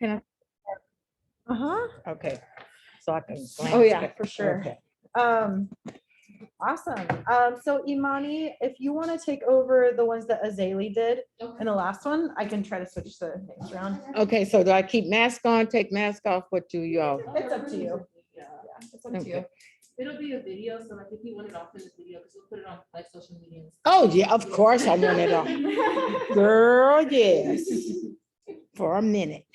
Can I? Uh-huh. Okay, so I can. Oh, yeah, glance for at- sure. Okay. Awesome. So Imani, if you want to take over the ones that Azalea did in the last one, I can try to switch the things around. Okay, so do I keep mask on, take mask off? What do y'all? It's up to you. Yeah, It's up to you. Okay. it'll be a video, so like if you want it off in this video, because we'll put it on like social media. and stuff. Oh, yeah, of course I want it on. Girl, yes. For a minute.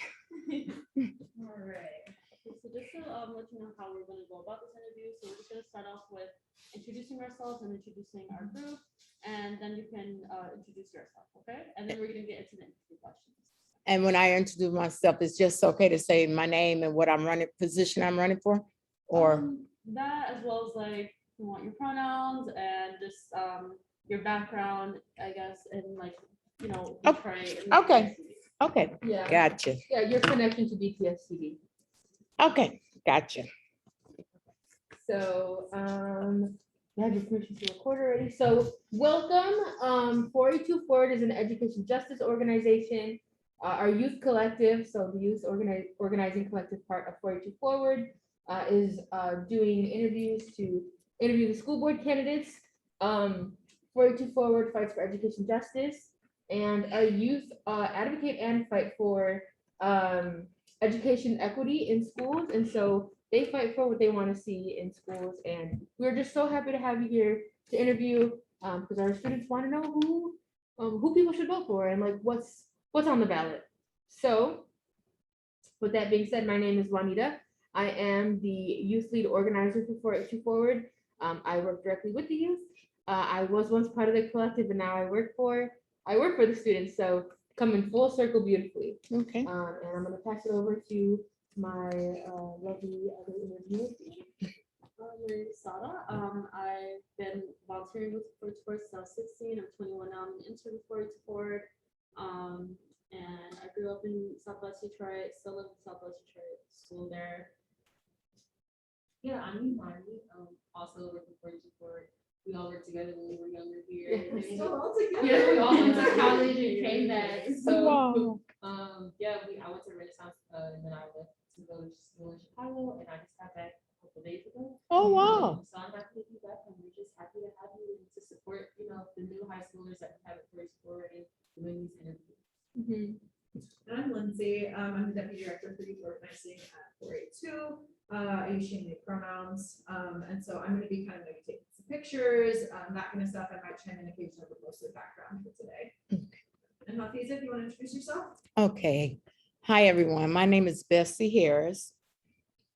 All right. So just to let you know how we're going to go about this interview, so we're just going to start off with introducing ourselves and introducing our group, and then you can introduce yourself, okay? And then we're going to get into the interview questions. And when I introduce myself, it's just okay to say my name and what I'm running, position I'm running for? Or, That as well as like you want your pronouns and just your background, I guess, and like, you know, Oh, Detroit and okay. DPSCD. okay, Yeah, gotcha. yeah, your connection to DPSCD. Okay, gotcha. So, you have your permission to record already. So welcome. 482 Forward is an education justice organization. Our youth collective, so the youth organizing collective part of 482 Forward is doing interviews to interview the school board candidates. 482 Forward fights for education justice, and our youth advocate and fight for education equity in schools. And so they fight for what they want to see in schools. And we're just so happy to have you here to interview because our students want to know who people should vote for and like what's on the ballot. So with that being said, my name is Juanita. I am the youth lead organizer for 482 Forward. I work directly with the youth. I was once part of the collective, and now I work for the students. So coming full circle beautifully. Okay. And I'm gonna pass it over to my lovely other interviewer. My name is Sada. I've been volunteering with Forward since I was 16. I'm 21 now. I'm an intern with Forward. And I grew up in Southwest Detroit, still live in Southwest Detroit, school there. Yeah, I'm Marley. Also working for we all worked together when we were younger here. Yeah, And still all together. Yeah, we all went to college and came back. So Wow. yeah, I went to Renaissance and then I went to go to school in Chicago, and I just got back a couple days ago. Oh, wow. So I'm happy to be back, and we're just happy to have you and to support, you know, the new high schoolers that we have at Forward and doing these interviews. Mhm. And I'm Lindsay. I'm the deputy director for youth organizing at 482. I use she and they pronouns. And so I'm going to be kind of maybe taking some pictures, that kind of stuff. I might chime in occasionally with most of the background for today. And Hafiza, if you want to introduce yourself. Okay. Hi, everyone. My name is Bessie Harris.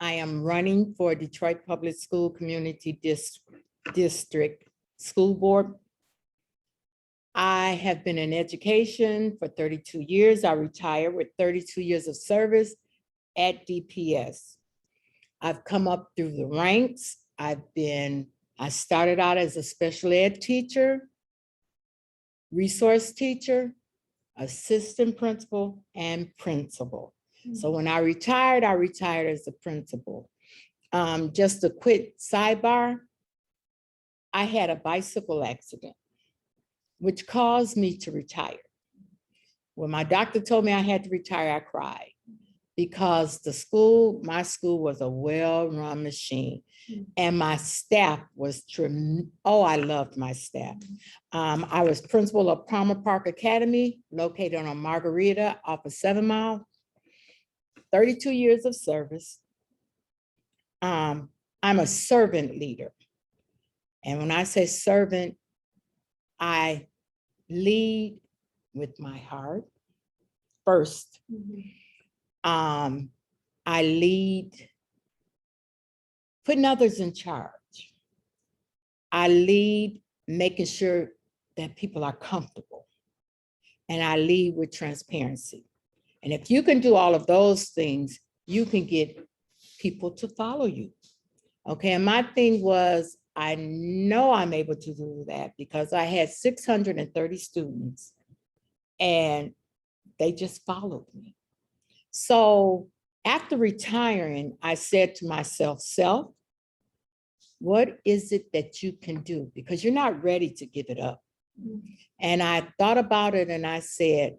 I am running for Detroit Public School Community District School Board. I have been in education for 32 years. I retired with 32 years of service at DPS. I've come up through the ranks. I started out as a special ed teacher, resource teacher, assistant principal, and principal. So when I retired as a principal. Just a quick sidebar, I had a bicycle accident, which caused me to retire. When my doctor told me I had to retire, I cried because my school was a well-run machine, and my staff was I loved my staff. I was principal of Palmer Park Academy, located on Margarita off of 7 Mile, 32 years of service. I'm a servant leader. And when I say servant, I lead with my heart first. I lead putting others in charge. I lead making sure that people are comfortable. And I lead with transparency. And if you can do all of those things, you can get people to follow you. Okay, and my thing was, I know I'm able to do that because I had 630 students and they just followed me. So after retiring, I said to myself, self, what is it that you can do? Because you're not ready to give it up. And I thought about it and I said,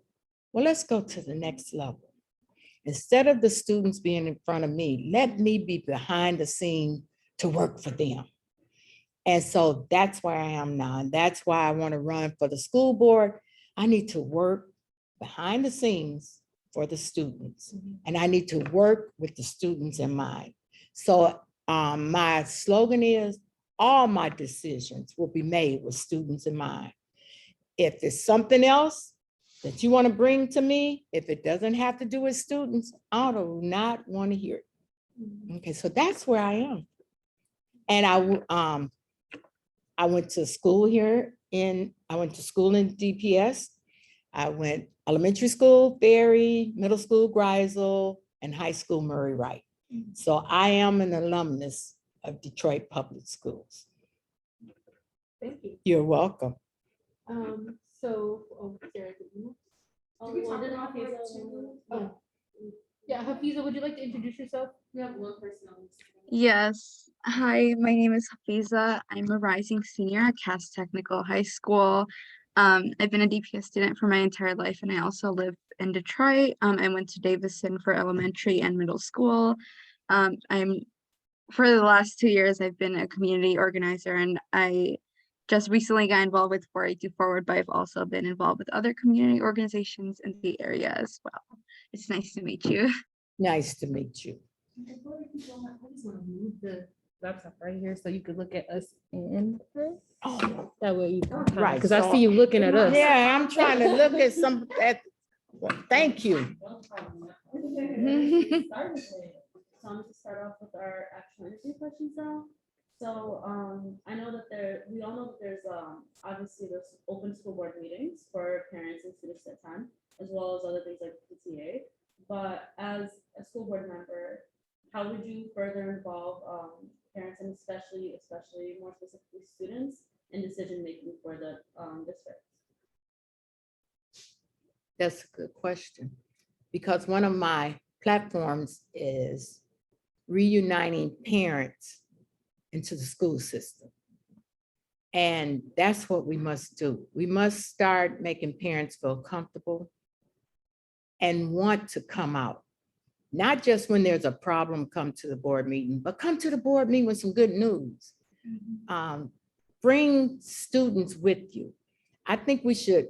well, let's go to the next level. Instead of the students being in front of me, let me be behind the scene to work for them. And so that's where I am now. And that's why I want to run for the school board. I need to work behind the scenes for the students. And I need to work with the students in mind. So my slogan is, all my decisions will be made with students in mind. If it's something else that you want to bring to me, if it doesn't have to do with students, I do not want to hear it. Okay, so that's where I am. And I went to school here I went to school in DPS. I went elementary school, Ferry, middle school, Greisel, and high school, Murray Wright. So I am an alumnus of Detroit Public Schools. Thank you. You're welcome. Sarah, did you? Did we talk did about Hafiza two? want- Yeah, Hafiza, would you like to introduce yourself? We have one person on this. Yes. Hi, my name is Hafiza. I'm a rising senior at Cass Technical High School. I've been a DPS student for my entire life, and I also live in Detroit. I went to Davison for elementary and middle school. For the last 2 years, I've been a community organizer, and I just recently got involved with 482 Forward, but I've also been involved with other community organizations in the area as well. It's nice to meet you. Nice to meet you. Before we go on, I just want to move the laptop right here so you could look at us in this. Oh, That way you. Right, Because I so- see you looking at us. yeah, I'm trying to look at some, well, thank you. So I'm to start off with our actual interview questions now. So I know that we all know that there's obviously there's open school board meetings for parents and students at time, as well as other things like PTA. But as a school board member, how would you further involve parents and especially more specifically students in decision making for the district? That's a good question. Because one of my platforms is reuniting parents into the school system. And that's what we must do. We must start making parents feel comfortable and want to come out. Not just when there's a problem, come to the board meeting, but come to the board meeting with some good news. Bring students with you. I think we should,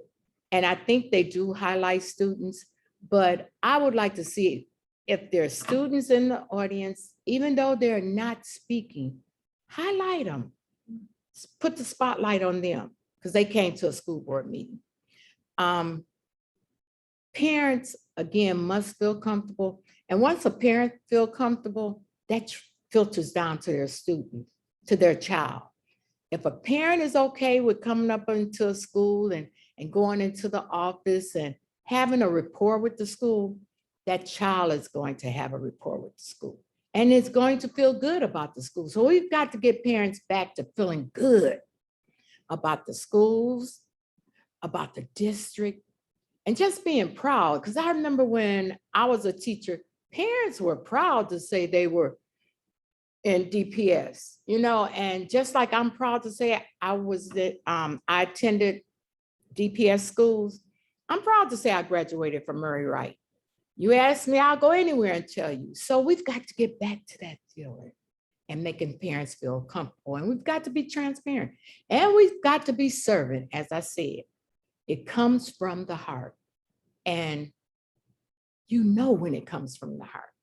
and I think they do highlight students, but I would like to see if there are students in the audience, even though they're not speaking, highlight them. Put the spotlight on them because they came to a school board meeting. Parents, again, must feel comfortable. And once a parent feel comfortable, that filters down to their student, to their child. If a parent is okay with coming up into a school and going into the office and having a rapport with the school, that child is going to have a rapport with the school. And it's going to feel good about the school. So we've got to get parents back to feeling good about the schools, about the district, and just being proud. Because I remember when I was a teacher, parents were proud to say they were in DPS, and just like I'm proud to say I attended DPS schools, I'm proud to say I graduated from Murray Wright. You ask me, I'll go anywhere and tell you. So we've got to get back to that feeling and making parents feel comfortable. And we've got to be transparent. And we've got to be servant, as I said. It comes from the heart. And you know when it comes from the heart.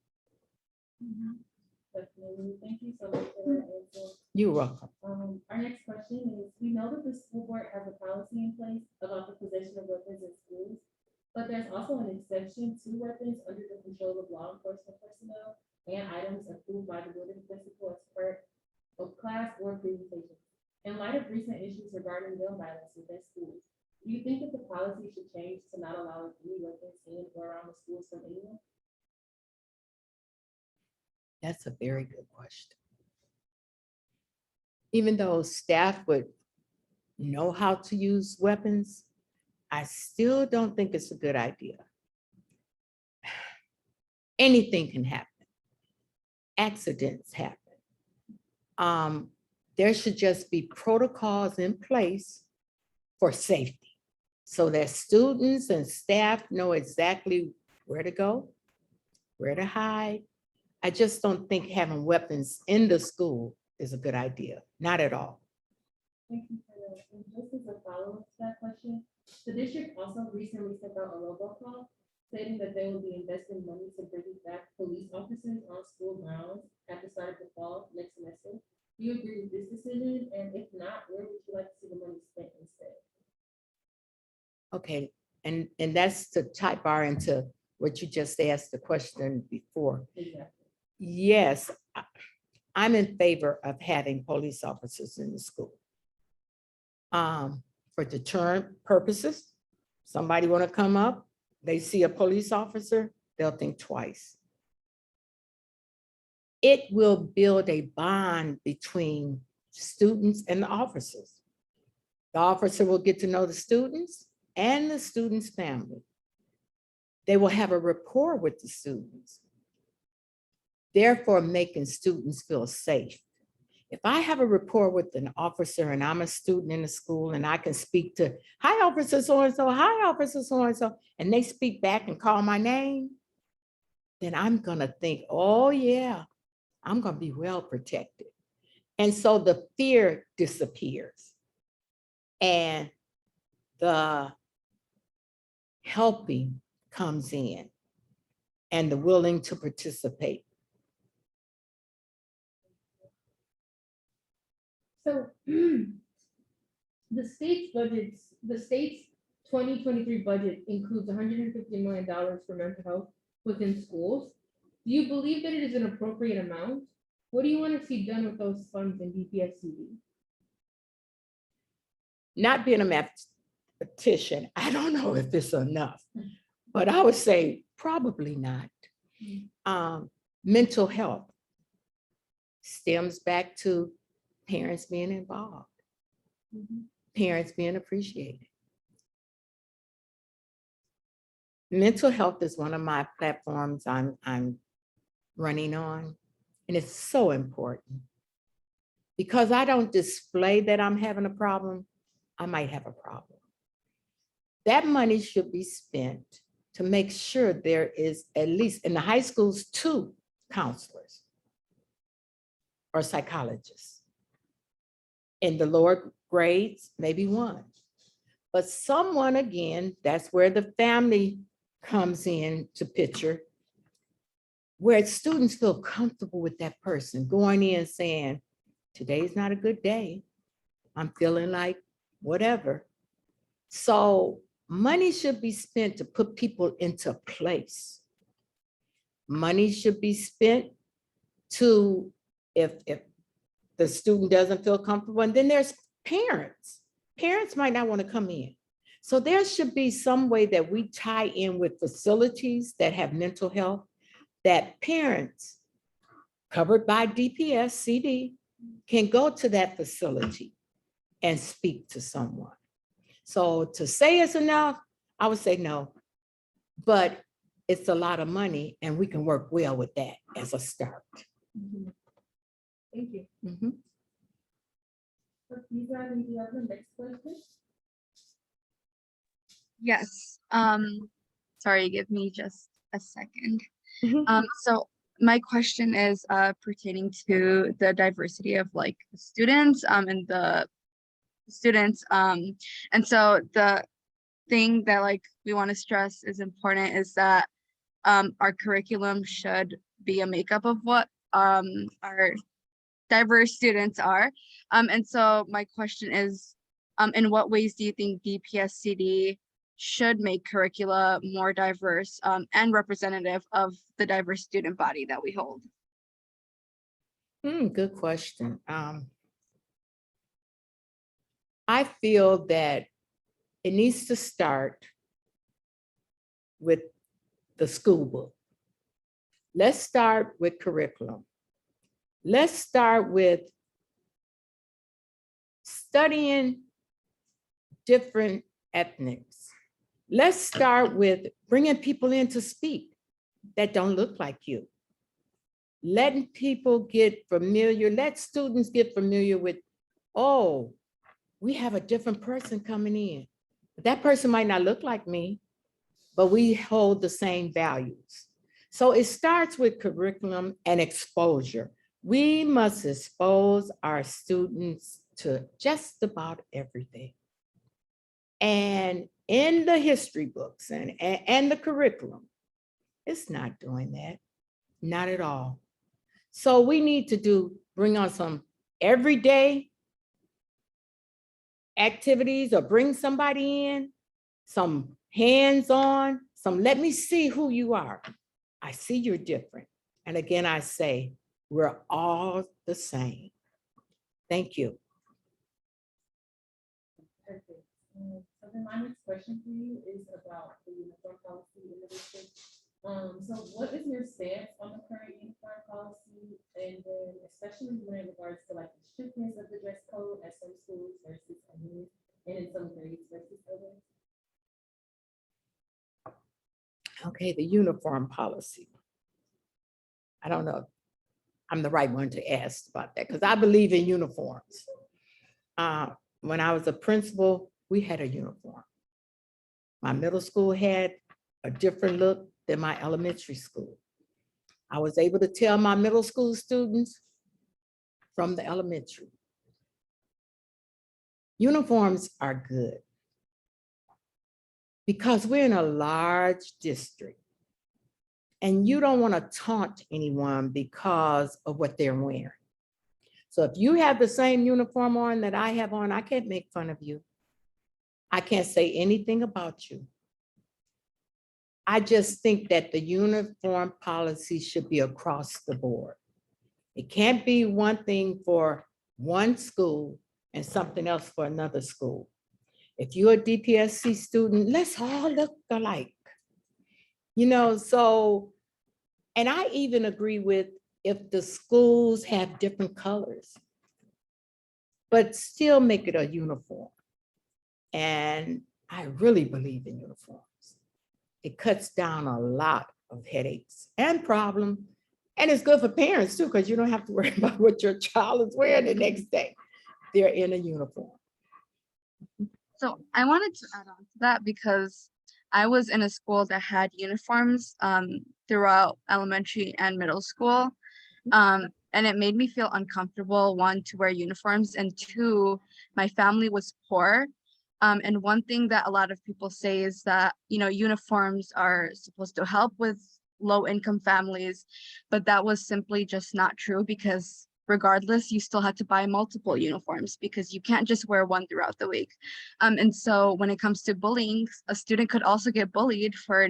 Definitely. Thank you so much for that answer. You're welcome. Our next question is, we know that the school board has a policy in place about the possession of weapons in schools, but there's also an exception to weapons under the control of law enforcement personnel and items approved by the building principal as part of class or presentation. In light of recent issues regarding gun violence within schools, do you think that the policy should change to not allow any weapons in or around the schools from anyone? That's a very good question. Even though staff would know how to use weapons, I still don't think it's a good idea. Anything can happen. Accidents happen. There should just be protocols in place for safety so that students and staff know exactly where to go, where to hide. I just don't think having weapons in the school is a good idea, not at all. Thank you for that. And just as a follow-up to that question, the district also recently sent out a robocall stating that they will be investing money to bring back police officers on school grounds at the start of the fall next semester. Do you agree with this decision? And if not, where would you like to see the money spent instead? Okay, and that's to type bar into what you just asked the question before. Exactly. Yes, I'm in favor of having police officers in the school. For deterrent purposes, somebody want to come up, they see a police officer, they'll think twice. It will build a bond between students and the officers. The officer will get to know the students and the students' family. They will have a rapport with the students, therefore making students feel safe. If I have a rapport with an officer and I'm a student in the school and I can speak to, hi, officer so-and-so, hi, officer so-and-so, and they speak back and call my name, then I'm gonna think, oh yeah, I'm gonna be well protected. And so the fear disappears and the helping comes in and the willing to participate. So the state's 2023 budget includes $150 million for mental health within schools. Do you believe that it is an appropriate amount? What do you want to see done with those funds in DPSCD? Not being a mathematician, I don't know if it's enough, but I would say probably not. Mental health stems back to parents being involved, parents being appreciated. Mental health is one of my platforms I'm running on, and it's so important because I don't display that I'm having a problem, I might have a problem. That money should be spent to make sure there is at least in the high schools 2 counselors or psychologists. In the lower grades, maybe 1. But someone, again, that's where the family comes in to picture, where students feel comfortable with that person going in saying, today's not a good day. I'm feeling like whatever. So money should be spent to put people into place. Money should be spent to, if the student doesn't feel comfortable, and then there's parents. Parents might not want to come in. So there should be some way that we tie in with facilities that have mental health, that parents covered by DPSCD can go to that facility and speak to someone. So to say it's enough, I would say no, but it's a lot of money and we can work well with that as a start. Thank you. Lisa, do you have the next question? Yes. Sorry, give me just a second. Mhm. So my question is pertaining to the diversity of like students and the students. And so the thing that like we want to stress is important is that our curriculum should be a makeup of what our diverse students are. And so my question is, in what ways do you think DPSCD should make curricula more diverse and representative of the diverse student body that we hold? Good question. I feel that it needs to start with the school book. Let's start with curriculum. Let's start with studying different ethnics. Let's start with bringing people in to speak that don't look like you. Letting people get familiar, let students get familiar with, oh, we have a different person coming in. That person might not look like me, but we hold the same values. So it starts with curriculum and exposure. We must expose our students to just about everything. And in the history books and the curriculum, it's not doing that, not at all. So we need to bring on some everyday activities or bring somebody in, some hands-on, some let me see who you are. I see you're different. And again, I say, we're all the same. Thank you. Perfect. So then my next question for you is about the uniform policy in the district. So what is your stance on the current uniform policy? And then especially when it regards to like the strictness of the dress code at some schools versus others, and in some grades versus others? Okay, the uniform policy. I don't know if I'm the right one to ask about that because I believe in uniforms. When I was a principal, we had a uniform. My middle school had a different look than my elementary school. I was able to tell my middle school students from the elementary. Uniforms are good because we're in a large district and you don't want to taunt anyone because of what they're wearing. So if you have the same uniform on that I have on, I can't make fun of you. I can't say anything about you. I just think that the uniform policy should be across the board. It can't be one thing for one school and something else for another school. If you're a DPSC student, let's all look alike. You know, so, and I even agree with if the schools have different colors, but still make it a uniform. And I really believe in uniforms. It cuts down a lot of headaches and problems. And it's good for parents too, because you don't have to worry about what your child is wearing the next day. They're in a uniform. So I wanted to add on to that because I was in a school that had uniforms throughout elementary and middle school. And it made me feel uncomfortable, one, to wear uniforms, and two, my family was poor. And one thing that a lot of people say is that, you know, uniforms are supposed to help with low income families, but that was simply just not true because regardless, you still had to buy multiple uniforms because you can't just wear one throughout the week. And so when it comes to bullying, a student could also get bullied for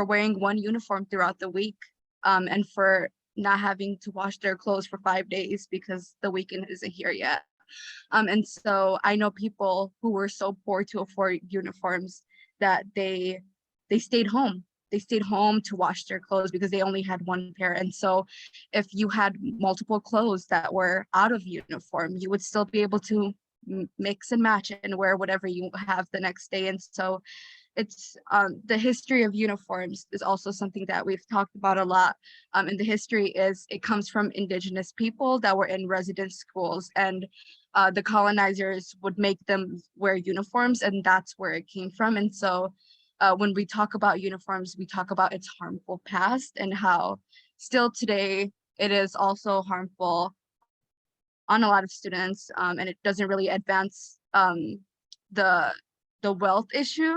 wearing one uniform throughout the week, and for not having to wash their clothes for 5 days because the weekend isn't here yet. And so I know people who were so poor to afford uniforms that they stayed home. They stayed home to wash their clothes because they only had one pair. And so if you had multiple clothes that were out of uniform, you would still be able to mix and match and wear whatever you have the next day. And so it's the history of uniforms is also something that we've talked about a lot. And the history is it comes from indigenous people that were in residence schools, and the colonizers would make them wear uniforms, and that's where it came from. And so when we talk about uniforms, we talk about its harmful past and how still today it is also harmful on a lot of students, and it doesn't really advance the wealth issue.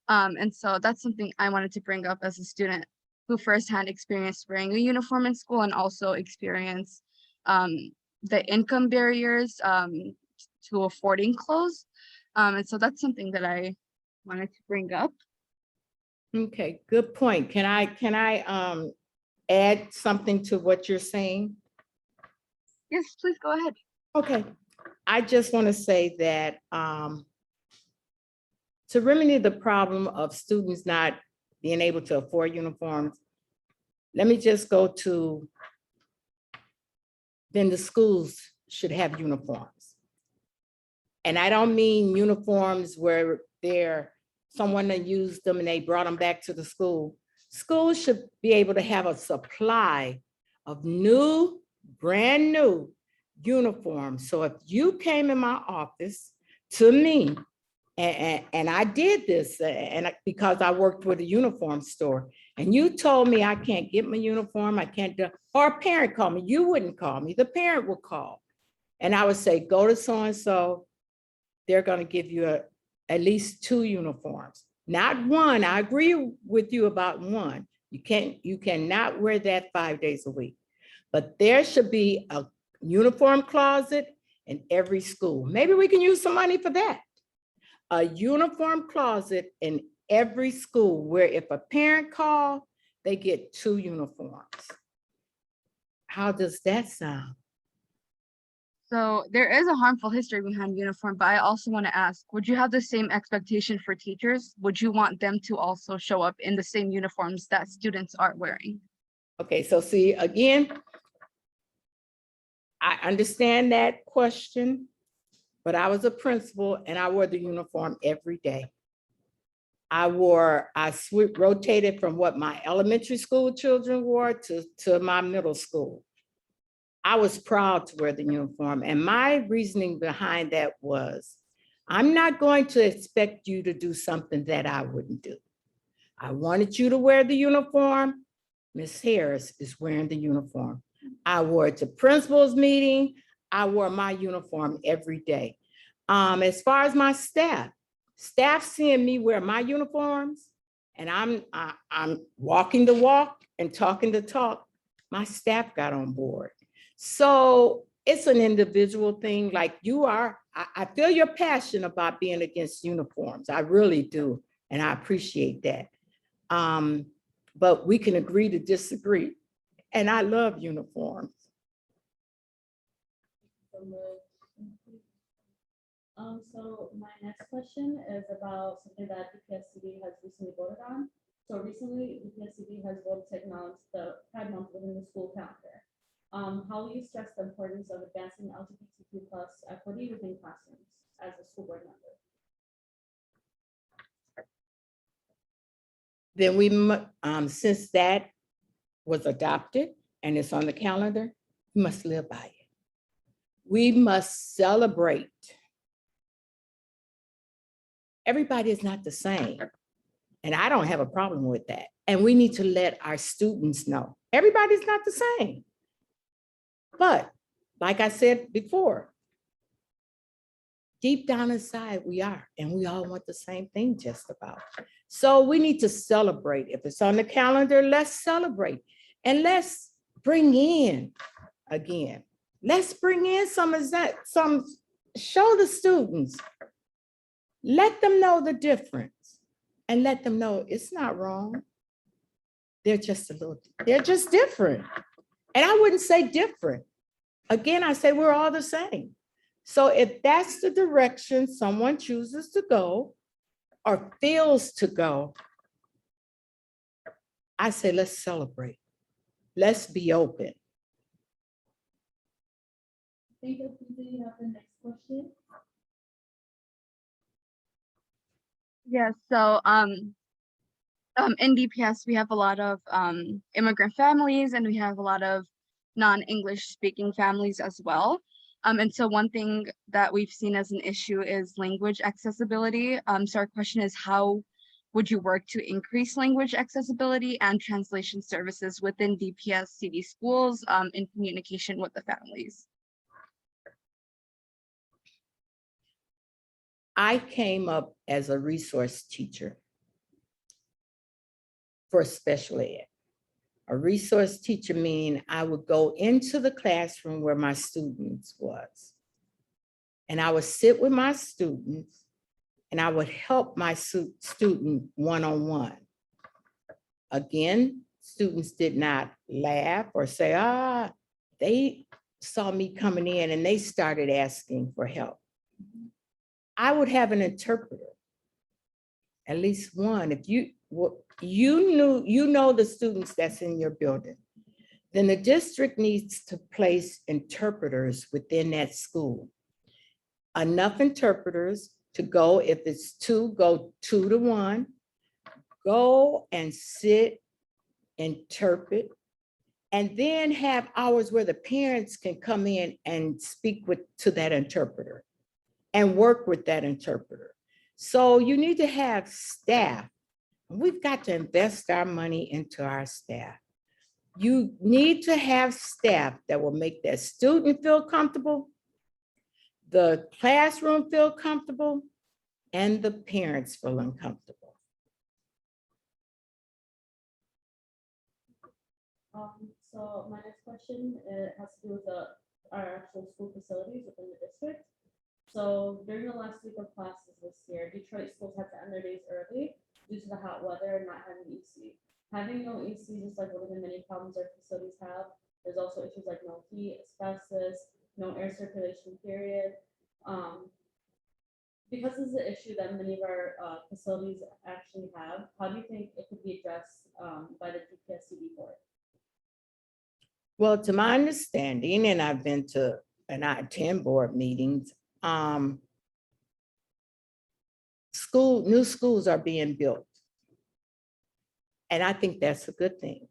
And so that's something I wanted to bring up as a student who firsthand experienced wearing a uniform in school and also experience the income barriers to affording clothes. And so that's something that I wanted to bring up. Okay, good point. Can I add something to what you're saying? Yes, please go ahead. Okay, I just want to say that to remedy the problem of students not being able to afford uniforms, let me just go to, then the schools should have uniforms. And I don't mean uniforms where someone that used them and they brought them back to the school. Schools should be able to have a supply of new, brand new uniforms. So if you came in my office to me And I did this because I worked with a uniform store, and you told me I can't get my uniform, I can't do, or a parent called me, you wouldn't call me, the parent would call. And I would say, go to so-and-so, they're gonna give you at least 2 uniforms, not 1. I agree with you about 1. You cannot wear that 5 days a week, but there should be a uniform closet in every school. Maybe we can use some money for that. A uniform closet in every school where if a parent calls, they get 2 uniforms. How does that sound? So there is a harmful history behind uniform, but I also want to ask, would you have the same expectation for teachers? Would you want them to also show up in the same uniforms that students are wearing? Okay, so see, again, I understand that question, but I was a principal and I wore the uniform every day. I rotated from what my elementary school children wore to my middle school. I was proud to wear the uniform, and my reasoning behind that was, I'm not going to expect you to do something that I wouldn't do. I wanted you to wear the uniform. Miss Harris is wearing the uniform. I wore it to principal's meeting. I wore my uniform every day. As far as my staff seeing me wear my uniforms, and I'm walking the walk and talking the talk, my staff got on board. So it's an individual thing, like you are. I feel your passion about being against uniforms. I really do, and I appreciate that. But we can agree to disagree, and I love uniforms. So my next question is about something that DPSCD has recently voted on. So recently, DPSCD has voted to acknowledge the Pride Month within the school calendar. How will you stress the importance of advancing LGBTQ+ equity within classrooms as a school board member? Then since that was adopted and it's on the calendar, we must live by it. We must celebrate. Everybody is not the same, and I don't have a problem with that. And we need to let our students know everybody's not the same. But like I said before, deep down inside we are, and we all want the same thing just about. So we need to celebrate. If it's on the calendar, let's celebrate. And let's bring in, again, let's bring in show the students, let them know the difference, and let them know it's not wrong. They're just different. And I wouldn't say different. Again, I say we're all the same. So if that's the direction someone chooses to go or feels to go, I say, let's celebrate. Let's be open. Thank you. You have the next question. Yes, so in DPS, we have a lot of immigrant families, and we have a lot of non-English speaking families as well. And so one thing that we've seen as an issue is language accessibility. So our question is, how would you work to increase language accessibility and translation services within DPSCD schools in communication with the families? I came up as a resource teacher for special ed. A resource teacher meaning I would go into the classroom where my students was, and I would sit with my students and I would help my student one-on-one. Again, students did not laugh or say, they saw me coming in and they started asking for help. I would have an interpreter, at least one. If you know the students that's in your building, then the district needs to place interpreters within that school. Enough interpreters to go, if it's 2, go 2 to 1, go and sit, interpret, and then have hours where the parents can come in and speak to that interpreter and work with that interpreter. So you need to have staff. We've got to invest our money into our staff. You need to have staff that will make that student feel comfortable, the classroom feel comfortable, and the parents feel uncomfortable. So my next question has to do with our actual school facilities within the district. So during the last week of classes this year, Detroit schools had to end their days early due to the hot weather and not having AC. Having no AC is like one of the many problems our facilities have. There's also issues like no heat, asbestos, no air circulation period. Because this is an issue that many of our facilities actually have, how do you think it could be addressed by the DPSCD board? Well, to my understanding, and I've been to, and I attend board meetings, new schools are being built. And I think that's a good thing.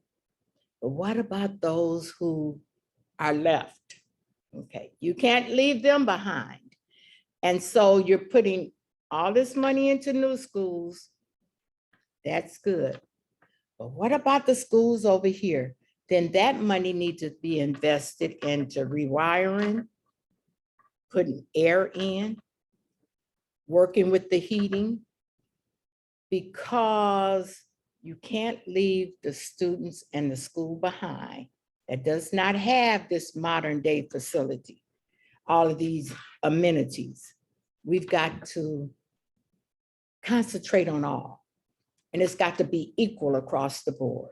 But what about those who are left? Okay, you can't leave them behind. And so you're putting all this money into new schools. That's good. But what about the schools over here? Then that money needs to be invested into rewiring, putting air in, working with the heating, because you can't leave the students and the school behind that does not have this modern day facility, all of these amenities. We've got to concentrate on all, and it's got to be equal across the board.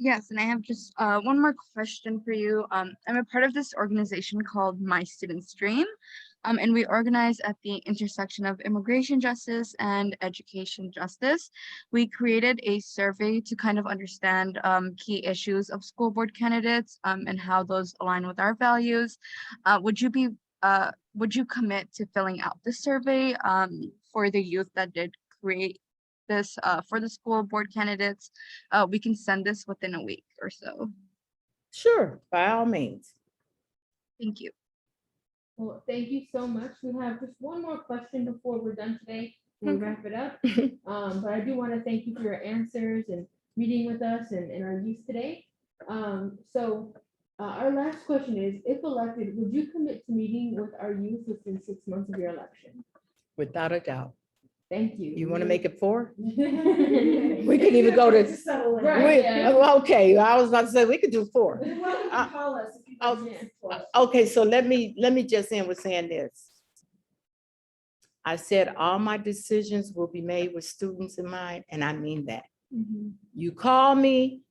Yes, and I have just one more question for you. I'm a part of this organization called My Student's Dream, and we organize at the intersection of immigration justice and education justice. We created a survey to kind of understand key issues of school board candidates and how those align with our values. Would you commit to filling out the survey for the youth that did create this for the school board candidates? We can send this within a week or so. Sure, by all means. Thank you. Well, thank you so much. We have just one more question before we're done today. We'll wrap it up. But I do want to thank you for your answers and meeting with us and our youth today. Our last question is, if elected, would you commit to meeting with our youth within 6 months of your election? Without a doubt. Thank you. You want to make it 4? We We can even go to, Right, yeah. okay, I was about to say, we could do 4. You're welcome to call us if you have Yeah. questions. Okay, so let me just end with saying this. I said all my decisions will be made with students in mind, and I mean that. You call me,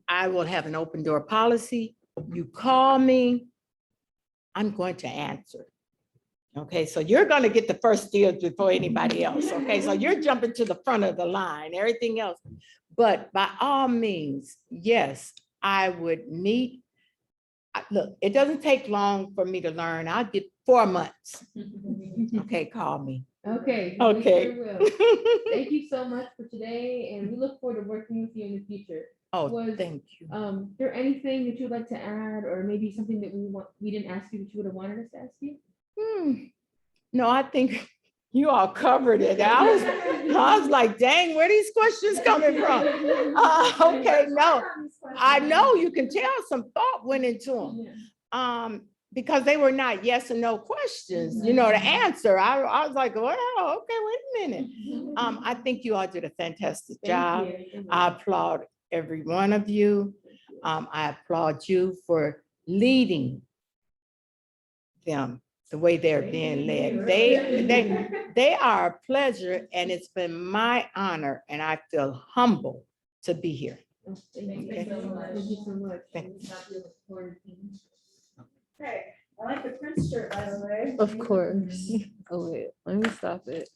I will have an open door policy. You call me, I'm going to answer. Okay, so you're going to get the first deal before anybody else. Okay, so you're jumping to the front of the line, everything else. But by all means, yes, I would meet. Look, it doesn't take long for me to learn. I'll get 4 months. Okay, call me. Okay. Okay. We sure will. Thank you so much for today, and we look forward to working with you in the future. Oh, Was, thank you. Is there anything that you'd like to add, or maybe something that we didn't ask you that you would have wanted us to ask you? No, I think you all covered it. I was like, dang, where are these questions coming from? Okay, no, I know you can tell some thought went into them. Because they were not yes or no questions, you know, to answer. I was like, well, okay, wait a minute. I think you all did a fantastic job. I applaud every one of you. I applaud you for leading them the way they're being led. They are a pleasure, and it's been my honor, and I feel humble to be here. Thank you so much. Thank you so much. Okay, I like the Prince shirt, by the way. Of course. Oh wait, let me stop it.